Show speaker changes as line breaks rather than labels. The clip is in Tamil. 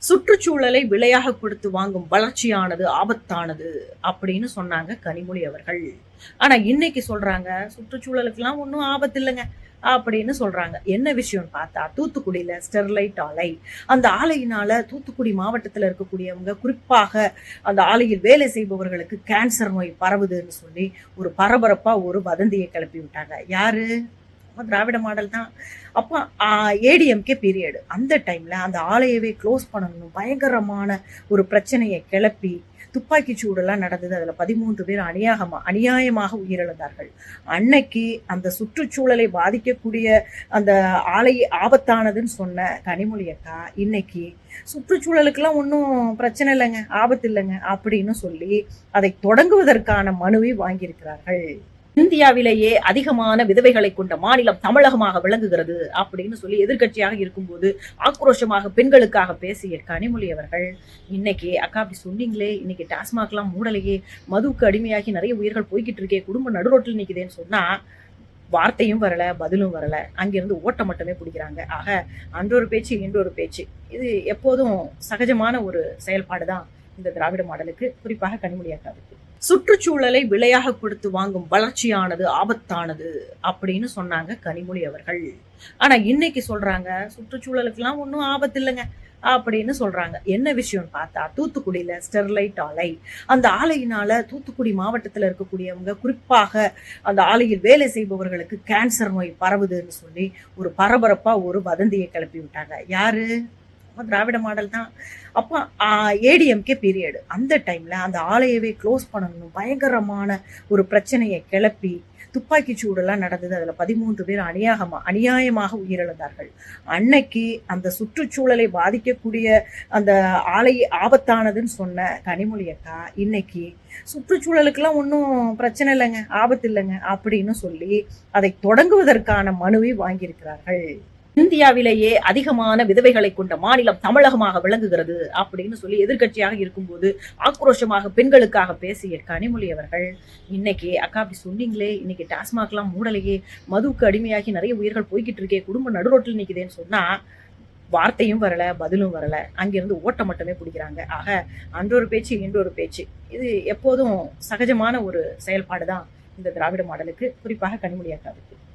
சுற்றுச்சூழலை விலையாக கொடுத்து வாங்கும் வளர்ச்சியானது ஆபத்தானது அப்படின்னு சொன்னாங்க கனிமொழி அவர்கள். ஆனா இன்னைக்கு சொல்றாங்க சுற்றுச்சூழலுக்கெல்லாம் ஒன்றும் ஆபத்து இல்லைங்க அப்படின்னு சொல்றாங்க. என்ன விஷயம்னு பார்த்தா தூத்துக்குடியில ஸ்டெர்லைட் ஆலை, அந்த ஆலையினால தூத்துக்குடி மாவட்டத்தில் இருக்கக்கூடியவங்க, குறிப்பாக அந்த ஆலையில் வேலை செய்பவர்களுக்கு கேன்சர் நோய் பரவுதுன்னு சொல்லி ஒரு பரபரப்பா ஒரு வதந்தியை கிளப்பி விட்டாங்க. யாரு? திராவிட மாடல் தான். அப்போ ஏடிஎம்கே பீரியட் அந்த டைம்ல அந்த ஆலையவே க்ளோஸ் பண்ணணும் பயங்கரமான ஒரு பிரச்சனையை கிளப்பி துப்பாக்கி சூடெல்லாம் நடந்தது. அதுல 13 பேர் அநியாயமாக உயிரிழந்தார்கள். அன்னைக்கு அந்த சுற்றுச்சூழலை பாதிக்கக்கூடிய அந்த ஆலை ஆபத்தானதுன்னு சொன்ன கனிமொழி அக்கா இன்னைக்கு சுற்றுச்சூழலுக்கெல்லாம் ஒன்றும் பிரச்சனை இல்லைங்க, ஆபத்து இல்லைங்க அப்படின்னு சொல்லி அதை தொடங்குவதற்கான மனுவை வாங்கியிருக்கிறார்கள். இந்தியாவிலேயே அதிகமான விதவைகளை கொண்ட மாநிலம் தமிழகமாக விளங்குகிறது அப்படின்னு சொல்லி எதிர்கட்சியாக இருக்கும்போது ஆக்ரோஷமாக பெண்களுக்காக பேசிய கனிமொழி அவர்கள் இன்னைக்கு அக்கா அப்படி சொன்னீங்களே, இன்னைக்கு டாஸ்மாக்லாம் மூடலையே, மதுவுக்கு அடிமையாகி நிறைய உயிர்கள் போய்கிட்டு இருக்கே, குடும்ப நடுரோட்டில் நிற்குதேன்னு சொன்னா வார்த்தையும் வரல, பதிலும் வரல, அங்கிருந்து ஓட்ட மட்டுமே பிடிக்கிறாங்க. ஆக அன்றொரு பேச்சு இன்றொரு பேச்சு, இது எப்போதும் சகஜமான ஒரு செயல்பாடு தான் இந்த திராவிட மாடலுக்கு, குறிப்பாக கனிமொழி அக்காவுக்கு. சுற்றுச்சூழலை விலையாக கொடுத்து வாங்கும் வளர்ச்சியானது ஆபத்தானது அப்படின்னு சொன்னாங்க கனிமொழி அவர்கள். ஆனா இன்னைக்கு சொல்றாங்க சுற்றுச்சூழலுக்கெல்லாம் ஒன்றும் ஆபத்து இல்லைங்க அப்படின்னு சொல்றாங்க. என்ன விஷயம்னு பார்த்தா தூத்துக்குடியில ஸ்டெர்லைட் ஆலை, அந்த ஆலையினால தூத்துக்குடி மாவட்டத்தில் இருக்கக்கூடியவங்க, குறிப்பாக அந்த ஆலையில் வேலை செய்பவர்களுக்கு கேன்சர் நோய் பரவுதுன்னு சொல்லி ஒரு பரபரப்பா ஒரு வதந்தியை கிளப்பி விட்டாங்க. யாரு? திராவிட மாடல் தான். அப்போ ஏடிஎம்கே பீரியட் அந்த டைம்ல அந்த ஆலையவே க்ளோஸ் பண்ணணும் பயங்கரமான ஒரு பிரச்சனையை கிளப்பி துப்பாக்கி சூடெல்லாம் நடந்தது. அதுல 13 பேர் அநியாயமாக உயிரிழந்தார்கள். அன்னைக்கு அந்த சுற்றுச்சூழலை பாதிக்கக்கூடிய அந்த ஆலை ஆபத்தானதுன்னு சொன்ன கனிமொழி அக்கா இன்னைக்கு சுற்றுச்சூழலுக்கெல்லாம் ஒன்றும் பிரச்சனை இல்லைங்க, ஆபத்து இல்லைங்க அப்படின்னு சொல்லி அதை தொடங்குவதற்கான மனுவை வாங்கியிருக்கிறார்கள். இந்தியாவிலேயே அதிகமான விதவைகளை கொண்ட மாநிலம் தமிழகமாக விளங்குகிறது அப்படின்னு சொல்லி எதிர்கட்சியாக இருக்கும்போது ஆக்ரோஷமாக பெண்களுக்காக பேசிய கனிமொழி அவர்கள் இன்னைக்கு அக்கா அப்படி சொன்னீங்களே, இன்னைக்கு டாஸ்மாக்லாம் மூடலையே, மதுவுக்கு அடிமையாகி நிறைய உயிர்கள் போய்கிட்டு இருக்கே, குடும்ப நடுரோட்டில் நிற்குதேன்னு சொன்னா வார்த்தையும் வரல, பதிலும் வரல, அங்கிருந்து ஓட்ட மட்டுமே பிடிக்கிறாங்க. ஆக அன்றொரு பேச்சு இன்றொரு பேச்சு, இது எப்போதும் சகஜமான ஒரு செயல்பாடு தான் இந்த திராவிட மாடலுக்கு, குறிப்பாக கனிமொழி அக்காவுக்கு.